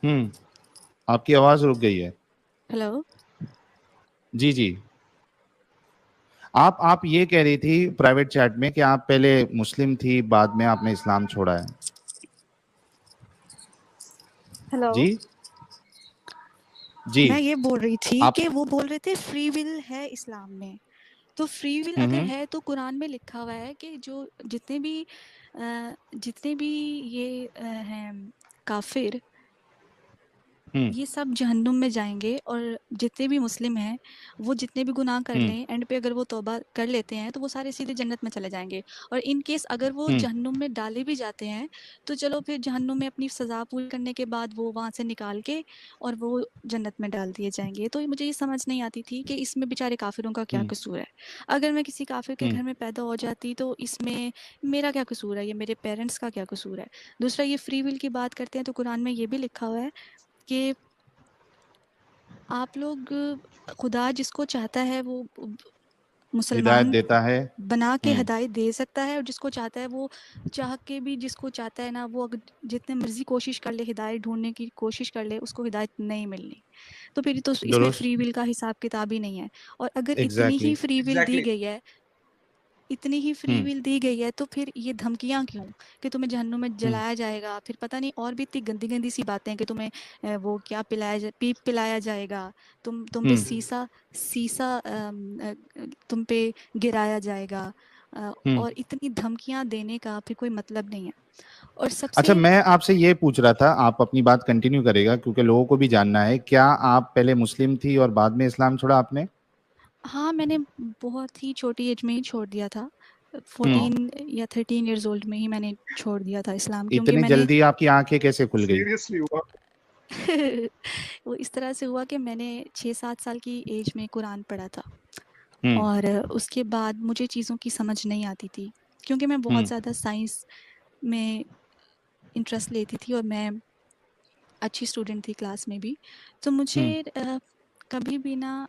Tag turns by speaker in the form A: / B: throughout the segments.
A: आपकी आवाज रुक गई है।
B: हेलो।
A: जी जी। आप ये कह रही थी प्राइवेट चैट में कि आप पहले मुस्लिम थी, बाद में आपने इस्लाम छोड़ा है।
B: हेलो।
A: जी जी।
B: मैं ये बोल रही थी
A: आप
B: कि वो बोल रहे थे फ्री विल है इस्लाम में, तो फ्री विल अगर
A: हम्म
B: है तो कुरान में लिखा हुआ है कि जो जितने भी ये हैं काफिर,
A: हम्म
B: ये सब जहन्नुम में जाएंगे, और जितने भी मुस्लिम हैं वो जितने भी गुनाह कर
A: हम्म
B: लें, एंड पे अगर वो तौबा कर लेते हैं तो वो सारे सीधे जन्नत में चले जाएंगे। और इन केस अगर वो
A: हम्म
B: जहन्नुम में डाले भी जाते हैं तो चलो फिर जहन्नुम में अपनी सज़ा पूरी करने के बाद वो वहाँ से निकाल के और वो जन्नत में डाल दिए जाएंगे। तो मुझे ये समझ नहीं आती थी कि इसमें बेचारे काफिरों का क्या
A: हम्म
B: कसूर है। अगर मैं किसी काफिर के
A: हम्म
B: घर में पैदा हो जाती तो इसमें मेरा क्या कसूर है, या मेरे पेरेंट्स का क्या कसूर है। दूसरा, ये फ्री विल की बात करते हैं तो कुरान में ये भी लिखा हुआ है कि आप लोग खुदा जिसको चाहता है वो
A: हिदायत
B: मुसलमान
A: देता है।
B: बना के
A: हम्म
B: हिदायत दे सकता है, और जिसको चाहता है वो चाह के भी, जिसको चाहता है ना वो अगर जितने मर्जी कोशिश कर ले, हिदायत ढूंढने की कोशिश कर ले, उसको हिदायत नहीं मिलनी। तो फिर तो इसमें
A: दुरुस्त।
B: फ्री विल का हिसाब किताब ही नहीं है। और अगर इतनी
A: exactly
B: he
A: exactly.
B: Free will the
C: exactly.
B: गई है, इतनी ही फ्री
A: हम्म
B: विल दी गई है, तो फिर ये धमकियाँ क्यों कि तुम्हें जहन्नुम में
A: हम्म
B: जलाया जाएगा, फिर पता नहीं और भी इतनी गंदी गंदी सी बातें हैं कि तुम्हें वो क्या पीप पिलाया जाएगा, तुम पे
A: हम्म
B: सीसा सीसा तुम पे गिराया जाएगा,
A: हम्म।
B: और इतनी धमकियाँ देने का फिर कोई मतलब नहीं है। और
A: अच्छा,
B: सबसे
A: मैं आपसे ये पूछ रहा था, आप अपनी बात कंटिन्यू करेगा क्योंकि लोगों को भी जानना है, क्या आप पहले मुस्लिम थी और बाद में इस्लाम छोड़ा आपने?
B: हाँ, मैंने बहुत ही छोटी एज में ही छोड़ दिया था।
A: हम्म
B: 14 या 13 इयर्स ओल्ड में ही मैंने छोड़ दिया था इस्लाम, क्योंकि
A: इतनी
B: मैंने
A: जल्दी आपकी आंखें कैसे खुल गई?
C: सीरियसली हुआ?
B: वो इस तरह से हुआ कि मैंने 6-7 साल की एज में कुरान पढ़ा था,
A: हम्म
B: और उसके बाद मुझे चीज़ों की समझ नहीं आती थी, क्योंकि मैं बहुत
A: हम्म
B: ज़्यादा साइंस में इंटरेस्ट लेती थी और मैं अच्छी स्टूडेंट थी क्लास में भी। तो मुझे
A: हम्म
B: कभी भी ना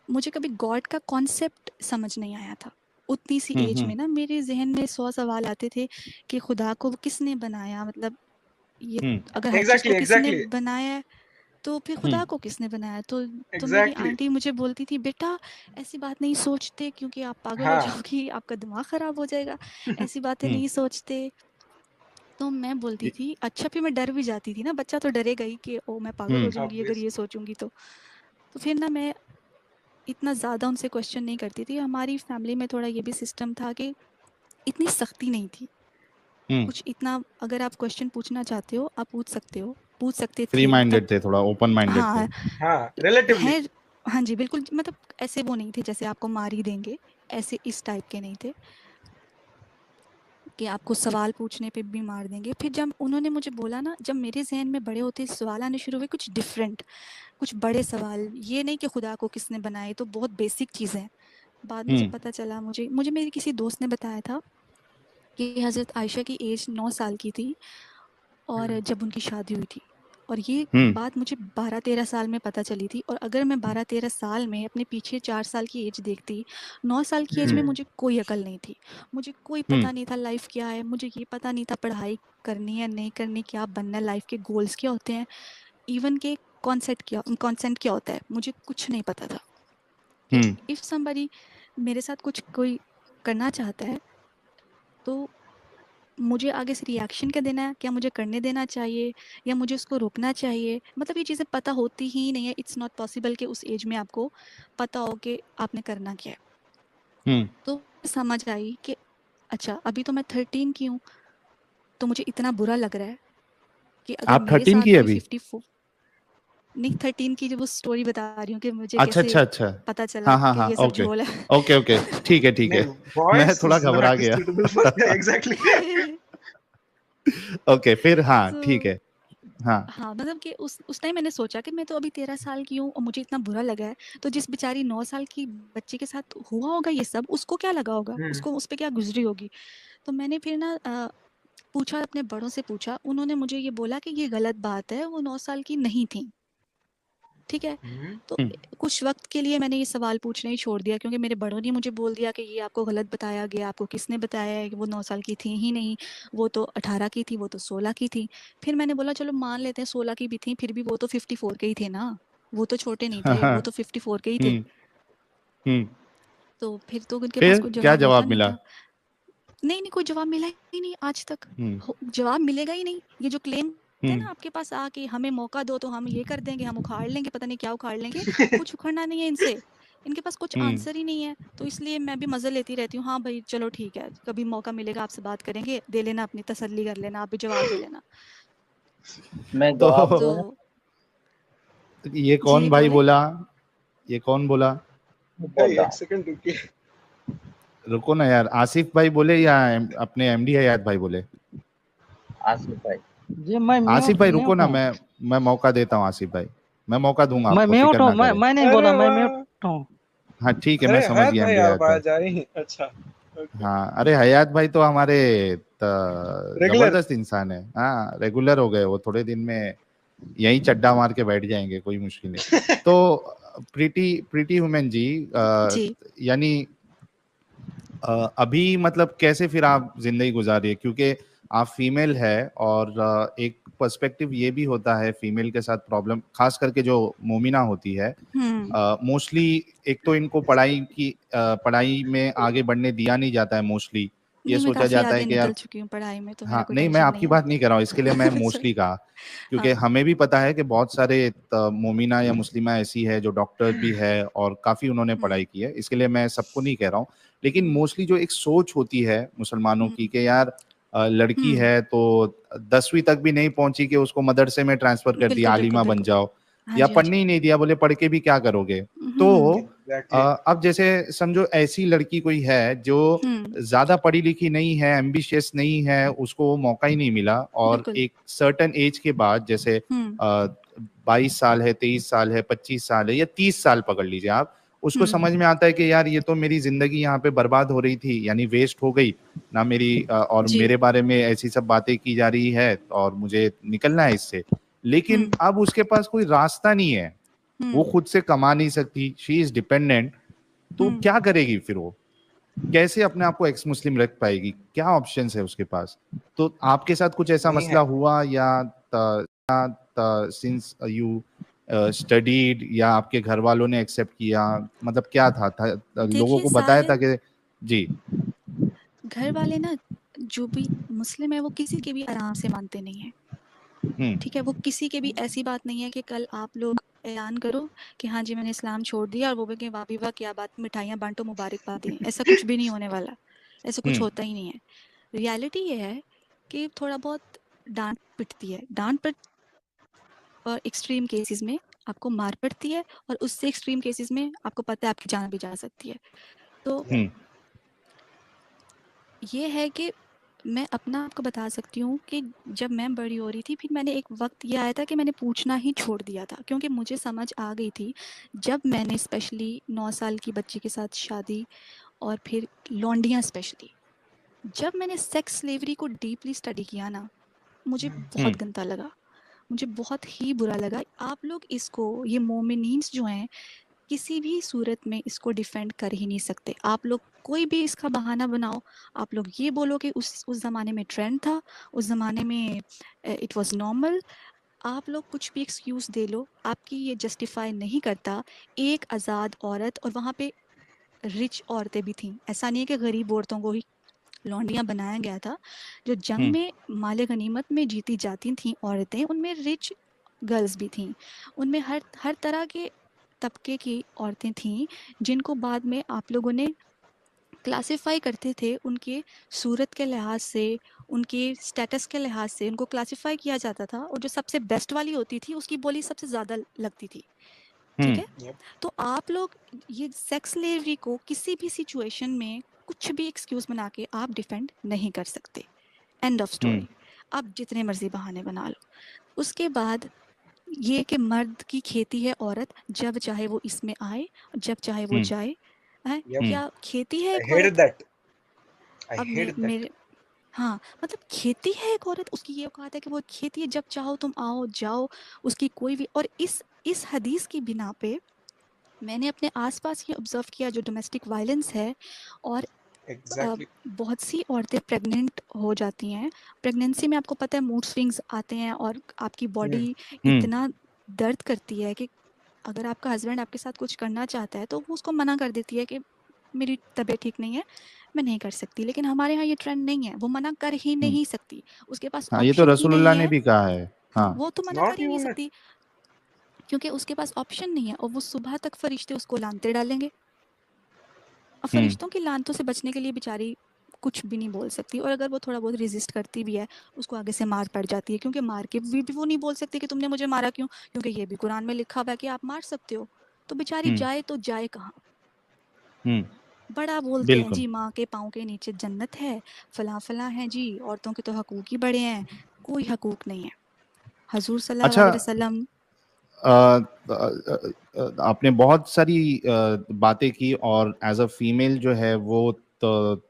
B: मुझे कभी गॉड का कॉन्सेप्ट समझ नहीं आया था। उतनी सी एज
A: हम्म
B: में ना मेरे ज़हन में 100 सवाल आते थे कि खुदा को किसने बनाया, मतलब ये
A: हम्म
B: अगर हर चीज़ को
C: एग्जैक्टली
B: किसी ने
C: एग्जैक्टली
B: बनाया है तो फिर खुदा
A: हम्म
B: को किसने बनाया। तो मेरी
C: एग्जैक्टली।
B: आंटी मुझे बोलती थी, बेटा ऐसी बात नहीं सोचते क्योंकि आप पागल हो
C: हाँ।
B: जाओगी, आपका दिमाग ख़राब हो जाएगा, ऐसी बातें
A: हम्म
B: नहीं सोचते। तो मैं बोलती थी अच्छा, फिर मैं डर भी जाती थी ना, बच्चा तो डरेगा ही कि ओ मैं पागल हो
A: हम्म
B: जाऊंगी अगर ये
C: ऑब्वियसली।
B: सोचूंगी तो फिर ना मैं इतना ज़्यादा उनसे क्वेश्चन नहीं करती थी। हमारी फैमिली में थोड़ा ये भी सिस्टम था कि इतनी सख्ती नहीं थी।
A: हम्म
B: कुछ इतना अगर आप क्वेश्चन पूछना चाहते हो आप पूछ सकते
A: फ्री
B: थे तब।
A: माइंडेड थे, थोड़ा ओपन माइंडेड थे।
B: हाँ
C: हाँ, रिलेटिवली।
B: है। हाँ जी, बिल्कुल, मतलब ऐसे वो नहीं थे जैसे आपको मार ही देंगे, ऐसे इस टाइप के नहीं थे कि आपको सवाल पूछने पे भी मार देंगे। फिर जब उन्होंने मुझे बोला ना, जब मेरे ज़हन में बड़े होते सवाल आने शुरू हुए, कुछ डिफरेंट, कुछ बड़े सवाल, ये नहीं कि खुदा को किसने बनाया, तो बहुत बेसिक चीज़ें। बाद में जब
A: हम्म
B: पता चला, मुझे मुझे मेरी किसी दोस्त ने बताया था कि हज़रत आयशा की एज 9 साल की थी और जब उनकी शादी हुई थी, और ये
A: हम्म
B: बात मुझे 12-13 साल में पता चली थी। और अगर मैं 12-13 साल में अपने पीछे 4 साल की एज देखती, 9 साल की एज में मुझे कोई अकल नहीं थी, मुझे कोई
A: हम्म
B: पता नहीं था लाइफ क्या है, मुझे ये पता नहीं था पढ़ाई करनी है नहीं करनी, क्या बनना है, लाइफ के गोल्स क्या होते हैं, इवन के कॉन्सेंट क्या होता है, मुझे कुछ नहीं पता था कि
A: हम्म
B: इफ़ समबडी मेरे साथ कुछ कोई करना चाहता है तो मुझे आगे से रिएक्शन क्या देना है, क्या मुझे करने देना चाहिए या मुझे उसको रोकना चाहिए, मतलब ये चीज़ें पता होती ही नहीं है। इट्स नॉट पॉसिबल कि उस एज में आपको पता हो कि आपने करना क्या है।
A: हम्म
B: तो समझ आई कि अच्छा, अभी तो मैं 13 की हूँ, तो मुझे इतना बुरा लग रहा है कि अगर
A: आप
B: मेरे
A: 13
B: साथ
A: की है
B: कोई
A: अभी?
B: 54, नहीं 13 की जो वो स्टोरी बता रही हूँ कि मुझे
A: अच्छा
B: कैसे
A: अच्छा अच्छा।
B: पता चला
A: हाँ हाँ
B: कि
A: हाँ,
B: ये सब
A: ओके
B: झोल है।
A: Okay okay. ठीक है ठीक है।
C: नहीं,
A: मैं
C: वॉइस
A: थोड़ा
C: इज
A: घबरा
C: नॉट
A: गया।
C: Suitable for exactly.
A: ओके, फिर हाँ ठीक
B: तो
A: है। हाँ।
B: हाँ, मतलब कि उस टाइम मैंने सोचा कि मैं तो अभी 13 साल की हूँ और मुझे इतना बुरा लगा है, तो जिस बेचारी 9 साल की बच्ची के साथ हुआ होगा ये सब, उसको क्या लगा होगा? उसको उस पे क्या गुज़री होगी? तो मैंने फिर ना पूछा, अपने बड़ों से पूछा, उन्होंने मुझे ये बोला कि ये गलत बात है, वो 9 साल की नहीं थी। ठीक है। तो कुछ वक्त के लिए मैंने ये सवाल पूछना ही छोड़ दिया, क्योंकि मेरे बड़ों ने मुझे बोल दिया कि ये आपको गलत बताया गया, आपको किसने बताया है कि वो 9 साल की थी ही नहीं, वो तो 18 की थी, वो तो 16 की थी। फिर मैंने बोला चलो मान लेते हैं 16 की भी थी, फिर भी वो तो 54 के ही थे ना, वो तो छोटे नहीं थे, वो तो 54 के ही थे। तो फिर तो उनके पास कोई
A: क्या
B: जवाब
A: जवाब
B: नहीं
A: मिला?
B: था। नहीं, कोई जवाब मिला ही नहीं आज तक। जवाब मिलेगा ही नहीं। ये जो क्लेम थे ना आपके पास आके, हमें मौका दो तो हम ये कर देंगे, हम उखाड़ लेंगे, पता नहीं क्या उखाड़ लेंगे, कुछ उखाड़ना नहीं है इनसे। इनके पास कुछ आंसर ही नहीं है। तो इसलिए मैं भी मजे लेती रहती हूँ। हाँ भाई चलो ठीक है, कभी मौका मिलेगा आपसे बात करेंगे, दे लेना अपनी तसल्ली कर लेना, आप भी जवाब दे लेना।
D: मैं जवाब
B: तो
A: ये कौन
B: जी
A: भाई
B: बोले।
A: बोला? ये कौन बोला?
C: एक सेकंड रुकिए,
A: रुको ना यार, आसिफ भाई बोले या अपने एमडी हयात भाई बोले?
D: आसिफ भाई
E: जी मैं
A: आसिफ भाई रुको ना, मैं मौका देता हूँ आसिफ भाई, मैं मौका दूंगा
E: मैं
A: आपको,
E: म्यूट
A: फिक्र
E: हूँ,
A: ना करें।
E: मैं नहीं बोला, मैं म्यूट हूँ।
A: हाँ ठीक है, मैं
C: अरे
A: समझ
C: हयात
A: गया
C: भाई
A: एमडी हयात
C: आप आ
A: भाई।
C: जाए। अच्छा
A: हाँ अरे हयात भाई तो हमारे
C: रेगुलर
A: जबरदस्त इंसान है। हाँ रेगुलर हो गए वो, थोड़े दिन में यही चड्डा मार के बैठ जाएंगे, कोई मुश्किल नहीं। तो प्रीति वुमेन जी,
B: जी
A: यानी अभी मतलब कैसे फिर आप जिंदगी गुजार रही है, क्योंकि आप फीमेल है और एक पर्सपेक्टिव ये भी होता है फीमेल के साथ प्रॉब्लम, खास करके जो मोमिना होती है मोस्टली, एक तो इनको पढ़ाई में आगे बढ़ने दिया नहीं जाता है मोस्टली, ये
B: नहीं, मैं
A: सोचा
B: काफी
A: जाता है
B: आगे
A: कि
B: निकल
A: यार,
B: चुकी हूँ पढ़ाई में, तो मेरा
A: हाँ
B: कोई
A: नहीं मैं
B: टेंशन
A: आपकी
B: नहीं है।
A: बात नहीं कर रहा हूँ, इसके लिए मैं
B: Sorry.
A: मोस्टली कहा, क्योंकि
B: हाँ।
A: हमें भी पता है कि बहुत सारे मोमिना या मुस्लिमा ऐसी है जो डॉक्टर भी है और काफी उन्होंने पढ़ाई की है, इसके लिए मैं सबको नहीं कह रहा हूँ, लेकिन मोस्टली जो एक सोच होती है मुसलमानों की कि यार लड़की है तो 10वीं तक भी नहीं पहुंची कि उसको मदरसे में ट्रांसफर कर दिया,
B: बिल्कुल बिल्कुल
A: आलिमा बन
B: बिल्कुल।
A: जाओ,
B: हाँ
A: या
B: जी हाँ
A: पढ़ने
B: जी।
A: ही नहीं दिया, बोले पढ़ के भी क्या करोगे। तो अब जैसे समझो ऐसी लड़की कोई है जो ज्यादा पढ़ी लिखी नहीं है, एम्बिशियस नहीं है, उसको मौका ही नहीं मिला, और
B: बिल्कुल।
A: एक सर्टेन एज के बाद जैसे 22 साल है, 23 साल है, 25 साल है, या 30 साल पकड़ लीजिए आप, उसको समझ में आता है कि यार ये तो मेरी जिंदगी यहाँ पे बर्बाद हो रही थी, यानी वेस्ट हो गई ना मेरी, और
B: जी।
A: मेरे बारे में ऐसी सब बातें की जा रही है और मुझे निकलना है इससे, लेकिन अब उसके पास कोई रास्ता नहीं है, वो खुद से कमा नहीं सकती, शी इज डिपेंडेंट, तो क्या करेगी फिर वो, कैसे अपने आप को एक्स मुस्लिम रख पाएगी, क्या ऑप्शंस है उसके पास? तो आपके साथ कुछ ऐसा मसला हुआ या सिंस यू स्टडीड, या आपके घर वालों ने एक्सेप्ट किया, मतलब क्या था लोगों को बताया था कि जी?
B: घर वाले ना जो भी मुस्लिम है वो किसी के भी आराम से मानते नहीं है, ठीक है, वो किसी के भी ऐसी बात नहीं है कि कल आप लोग ऐलान करो कि हाँ जी मैंने इस्लाम छोड़ दिया और वो भी वाह भी वाह क्या बात, मिठाइयाँ बांटो, मुबारकबाद दें, ऐसा कुछ भी नहीं होने वाला, ऐसा कुछ होता ही नहीं है। रियलिटी ये है कि थोड़ा बहुत डांट पिटती है, डांट पिट, और एक्सट्रीम केसेस में आपको मार पड़ती है, और उससे एक्सट्रीम केसेस में आपको पता है आपकी जान भी जा सकती है। तो ये है कि मैं अपना आपको बता सकती हूँ कि जब मैं बड़ी हो रही थी, फिर मैंने एक वक्त ये आया था कि मैंने पूछना ही छोड़ दिया था, क्योंकि मुझे समझ आ गई थी जब मैंने स्पेशली 9 साल की बच्ची के साथ शादी, और फिर लौंडियाँ स्पेशली, जब मैंने सेक्स स्लेवरी को डीपली स्टडी किया ना, मुझे बहुत गंदा लगा, मुझे बहुत ही बुरा लगा। आप लोग इसको, ये मोमिनीन्स जो हैं, किसी भी सूरत में इसको डिफेंड कर ही नहीं सकते। आप लोग कोई भी इसका बहाना बनाओ, आप लोग ये बोलो कि उस ज़माने में ट्रेंड था, उस ज़माने में इट वाज नॉर्मल, आप लोग कुछ भी एक्सक्यूज़ दे लो, आपकी ये जस्टिफाई नहीं करता एक आज़ाद औरत, और वहाँ पे रिच औरतें भी थीं, ऐसा नहीं है कि गरीब औरतों को ही लौंडियाँ बनाया गया था। जो जंग में माले गनीमत में जीती जाती थीं औरतें, उनमें रिच गर्ल्स भी थीं, उनमें हर तरह के तबके की औरतें थीं, जिनको बाद में आप लोगों ने क्लासिफाई करते थे उनके सूरत के लिहाज से, उनके स्टेटस के लिहाज से उनको क्लासिफाई किया जाता था, और जो सबसे बेस्ट वाली होती थी उसकी बोली सबसे ज़्यादा लगती थी, ठीक है। तो आप लोग ये सेक्स स्लेवरी को किसी भी सिचुएशन में कुछ भी एक्सक्यूज़ बना के आप डिफेंड नहीं कर सकते, एंड ऑफ स्टोरी। आप जितने मर्जी बहाने बना लो। उसके बाद ये कि मर्द की खेती है औरत, जब चाहे वो इसमें आए, जब चाहे वो जाए, है क्या खेती है एक औरत? अब मेरे हाँ, मतलब खेती है एक औरत, उसकी ये औकात है कि वो खेती है, जब चाहो तुम आओ, जाओ, उसकी कोई भी। और इस हदीस की बिना पे मैंने अपने आस-पास ये ऑब्ज़र्व किया जो डोमेस्टिक वायलेंस है, और
C: एग्जैक्टली
B: बहुत सी औरतें प्रेग्नेंट हो जाती हैं। प्रेगनेंसी में आपको पता है मूड स्विंग्स आते हैं और आपकी बॉडी इतना दर्द करती है कि अगर आपका हस्बैंड आपके साथ कुछ करना चाहता है तो वो उसको मना कर देती है कि मेरी तबीयत ठीक नहीं है, मैं नहीं कर सकती। लेकिन हमारे यहाँ ये ट्रेंड नहीं है, वो मना कर ही नहीं सकती, उसके पास
A: हाँ, ये तो
B: ऑप्शन ही नहीं
A: रसूलुल्लाह ने
B: है।
A: भी कहा है।
B: हाँ,
A: हाँ,
B: वो तो मना
C: नॉट
B: कर ही नहीं
C: इवन
B: सकती क्योंकि उसके पास ऑप्शन नहीं है, और वो सुबह तक फरिश्ते उसको लानते डालेंगे, और फरिश्तों की लानतों से बचने के लिए बेचारी कुछ भी नहीं बोल सकती। और अगर वो थोड़ा बहुत रेजिस्ट करती भी है, उसको आगे से मार पड़ जाती है, क्योंकि मार के भी वो नहीं बोल सकती कि तुमने मुझे मारा क्यों, क्योंकि ये भी कुरान में लिखा हुआ है कि आप मार सकते हो। तो बेचारी जाए तो जाए कहाँ। बड़ा बोलते हैं
A: बिल्कुल।
B: जी माँ के पाँव के नीचे जन्नत है, फला है जी, औरतों के तो हकूक ही बड़े हैं। कोई हकूक नहीं है। हजूर सल्लल्लाहु
A: अच्छा,
B: अलैहि वसल्लम
A: आपने बहुत सारी बातें की, और एज अ फीमेल जो है वो तो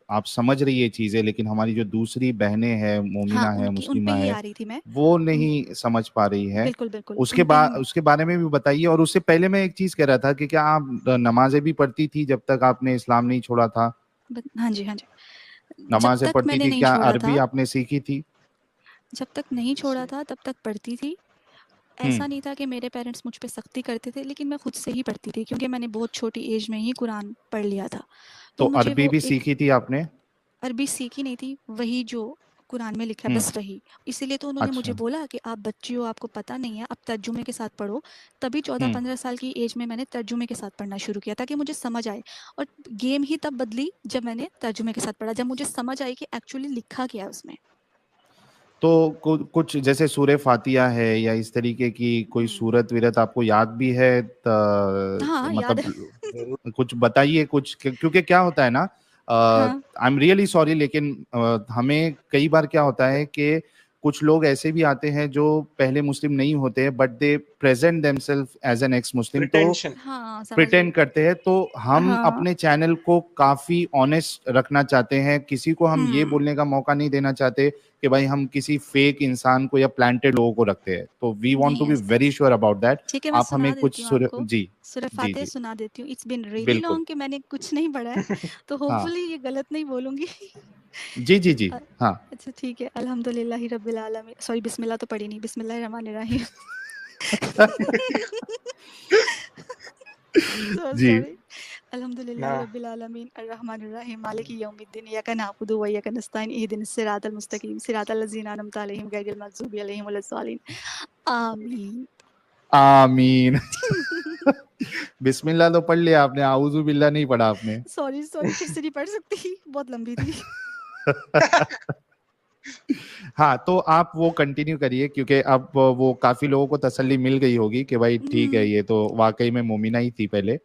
A: आप समझ रही है चीजें, लेकिन हमारी जो दूसरी बहनें हैं,
B: हाँ,
A: मोमिना है,
B: उन पे
A: मुस्लिमा
B: ही
A: है,
B: आ रही थी मैं।
A: वो नहीं समझ पा रही है।
B: बिल्कुल बिल्कुल, उन पे ही
A: उसके बारे में भी बताइए। और उससे पहले मैं एक चीज कह रहा था कि क्या आप नमाजें भी पढ़ती थी जब तक आपने इस्लाम नहीं छोड़ा था?
B: हाँ जी, हाँ जी। जब
A: नमाजें
B: तक
A: पढ़ती
B: मैंने
A: थी,
B: नहीं
A: क्या
B: छोड़ा
A: अरबी
B: था,
A: आपने सीखी थी?
B: जब तक नहीं छोड़ा था तब तक पढ़ती थी।
A: हम्म
B: ऐसा नहीं था कि मेरे पेरेंट्स मुझ पे सख्ती करते थे, लेकिन मैं खुद से ही पढ़ती थी क्योंकि मैंने बहुत छोटी एज में ही कुरान पढ़ लिया था।
A: तो
B: तो मुझे
A: अरबी
B: वो
A: भी
B: एक
A: सीखी थी आपने?
B: अरबी सीखी नहीं थी, वही जो कुरान में लिखा है
A: हम्म
B: बस वही। इसीलिए तो उन्होंने मुझे
A: अच्छा।
B: बोला कि आप बच्ची हो, आपको पता नहीं है, आप तर्जुमे के साथ पढ़ो। तभी 14-15 साल की एज में मैंने तर्जुमे के साथ पढ़ना शुरू किया ताकि मुझे समझ आए। और गेम ही तब बदली जब मैंने तर्जुमे के साथ पढ़ा, जब मुझे समझ आई कि एक्चुअली लिखा क्या है उसमें।
A: तो कुछ जैसे सूरह फातिहा है या इस तरीके की कोई सूरत वीरत आपको याद भी है?
B: हाँ, याद है।
A: मतलब कुछ बताइए कुछ, क्योंकि क्या होता है ना,
B: हाँ।
A: आई एम रियली सॉरी, लेकिन हमें कई बार क्या होता है कि कुछ लोग ऐसे भी आते हैं जो पहले मुस्लिम नहीं होते, but they present themselves as an ex Muslim, तो
C: प्रिटेंशन
B: हाँ, समझ गई।
A: प्रिटेंड करते हैं। तो हम
B: हाँ।
A: अपने चैनल को काफी ऑनेस्ट रखना चाहते हैं, किसी को हम ये
B: हुँ।
A: बोलने का मौका नहीं देना चाहते कि भाई हम किसी फेक इंसान को या प्लांटेड लोगों को रखते हैं। तो वी वांट टू
B: नहीं
A: बी
B: ऐसा
A: वेरी श्योर अबाउट दैट।
B: ठीक है, मैं
A: आप हमें
B: सुना
A: कुछ
B: देती हूँ आपको।
A: जी
B: सूरह
A: जी
B: फ़ातिहा
A: जी
B: सुना देती हूँ। इट्स बीन रियली
A: बिल्कुल।
B: लॉन्ग कि मैंने कुछ नहीं पढ़ा है, तो
A: हाँ
B: होपफुली ये गलत नहीं बोलूँगी।
A: जी जी जी।
B: अ,
A: हाँ
B: अच्छा ठीक है। अल्हम्दुलिल्लाहि रब्बिल आलमीन, सॉरी बिस्मिल्लाह तो पढ़ी नहीं, बिस्मिल्लाहिर रहमानिर रहीम। सो
A: जी।
B: सॉरी। अल्हम्दुलिल्लाहि
C: ना
B: रब्बिल आलमीन अर्रहमानिर रहीम मालिकि यौमिद्दीन इय्याका नअबुदु व इय्याका नस्तईन इहदिनस सिरातल मुस्तकीम सिरातल लज़ीना अनअमता अलैहिम गैरिल मग़ज़ूबि अलैहिम वलद्दालिन। आमीन।
A: आमीन। बिस्मिल्लाह तो पढ़ लिया आपने, आऊज़ु बिल्लाह नहीं पढ़ा आपने।
B: सॉरी, सॉरी, फिर से नहीं पढ़ सकती, बहुत लंबी थी।
A: हाँ, तो आप वो कंटिन्यू करिए, क्योंकि अब वो काफी लोगों को तसल्ली मिल गई होगी कि भाई ठीक है, ये तो वाकई में मोमिना ही थी पहले,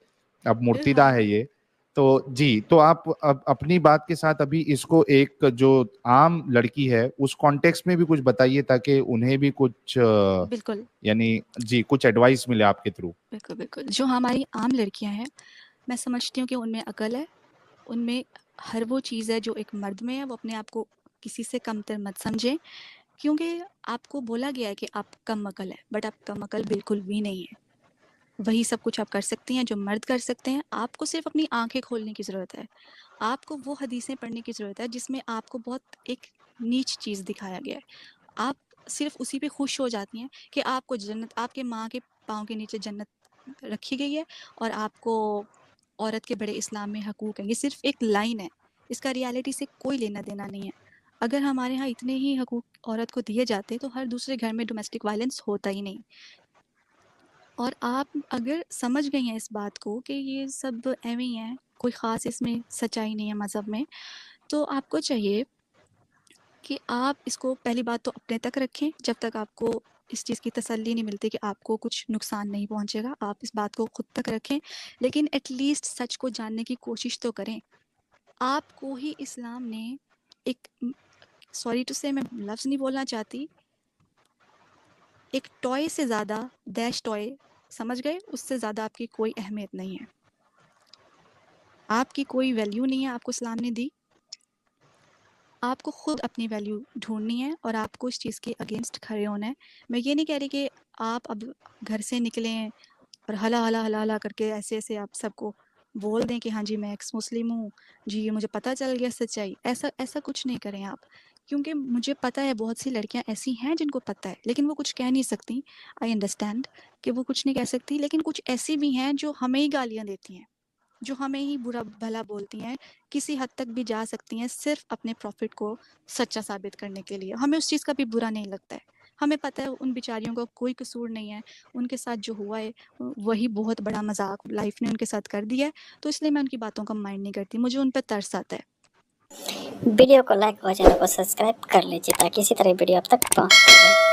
A: अब मुर्तिदा
B: हाँ।
A: है ये। तो जी, तो आप अब अपनी बात के साथ अभी इसको एक जो आम लड़की है उस कॉन्टेक्स्ट में भी कुछ बताइए, ताकि उन्हें भी कुछ
B: बिल्कुल,
A: यानी जी कुछ एडवाइस मिले आपके थ्रू।
B: बिल्कुल, बिल्कुल। जो हमारी आम लड़कियाँ हैं, मैं समझती हूँ कि उनमें अकल है, उनमें हर वो चीज़ है जो एक मर्द में है, वो अपने आप को किसी से कमतर मत समझें, क्योंकि आपको बोला गया है कि आप कम अकल हैं, बट आप कम अकल बिल्कुल भी नहीं हैं। वही सब कुछ आप कर सकती हैं जो मर्द कर सकते हैं, आपको सिर्फ़ अपनी आँखें खोलने की ज़रूरत है। आपको वो हदीसें पढ़ने की ज़रूरत है जिसमें आपको बहुत एक नीच चीज़ दिखाया गया है। आप सिर्फ़ उसी पे खुश हो जाती हैं कि आपको जन्नत आपके माँ के पाँव के नीचे जन्नत रखी गई है और आपको औरत के बड़े इस्लाम में हकूक़ हैं। ये सिर्फ़ एक लाइन है, इसका रियलिटी से कोई लेना-देना नहीं है। अगर हमारे यहाँ इतने ही हकूक़ औरत को दिए जाते तो हर दूसरे घर में डोमेस्टिक वायलेंस होता ही नहीं। और आप अगर समझ गई हैं इस बात को कि ये सब ऐਵੇਂ ही है, कोई ख़ास इसमें सच्चाई नहीं है मज़हब में, तो आपको चाहिए कि आप इसको पहली बात तो अपने तक रखें, जब तक आपको इस चीज़ की तसल्ली नहीं मिलती कि आपको कुछ नुकसान नहीं पहुँचेगा, आप इस बात को खुद तक रखें। लेकिन एट लीस्ट सच को जानने की कोशिश तो करें। आपको ही इस्लाम ने एक सॉरी टू से मैं लफ्ज़ नहीं बोलना चाहती, एक टॉय से ज़्यादा डैश टॉय समझ गए? उससे ज़्यादा आपकी कोई अहमियत नहीं है। आपकी कोई वैल्यू नहीं है, आपको इस्लाम ने दी। आपको खुद अपनी वैल्यू ढूंढनी है और आपको इस चीज़ के अगेंस्ट खड़े होना है। मैं ये नहीं कह रही कि आप अब घर से निकलें और हला हला हला हला करके ऐसे ऐसे आप सबको बोल दें कि हाँ जी मैं एक्स मुस्लिम हूँ जी, ये मुझे पता चल गया सच्चाई। ऐसा ऐसा कुछ नहीं करें आप, क्योंकि मुझे पता है बहुत सी लड़कियां ऐसी हैं जिनको पता है लेकिन वो कुछ कह नहीं सकती। आई अंडरस्टैंड कि वो कुछ नहीं कह सकती, लेकिन कुछ ऐसी भी हैं जो हमें ही गालियां देती हैं, जो हमें ही बुरा भला बोलती हैं, किसी हद तक भी जा सकती हैं सिर्फ अपने प्रॉफिट को सच्चा साबित करने के लिए। हमें उस चीज़ का भी बुरा नहीं लगता है, हमें पता है उन बेचारियों का कोई कसूर नहीं है, उनके साथ जो हुआ है वही बहुत बड़ा मजाक लाइफ ने उनके साथ कर दिया है, तो इसलिए मैं उनकी बातों का माइंड नहीं करती, मुझे उन पर तरस आता है।
F: वीडियो को लाइक और चैनल को सब्सक्राइब कर लीजिए ताकि इसी तरह वीडियो आप तक पहुंचती रहे।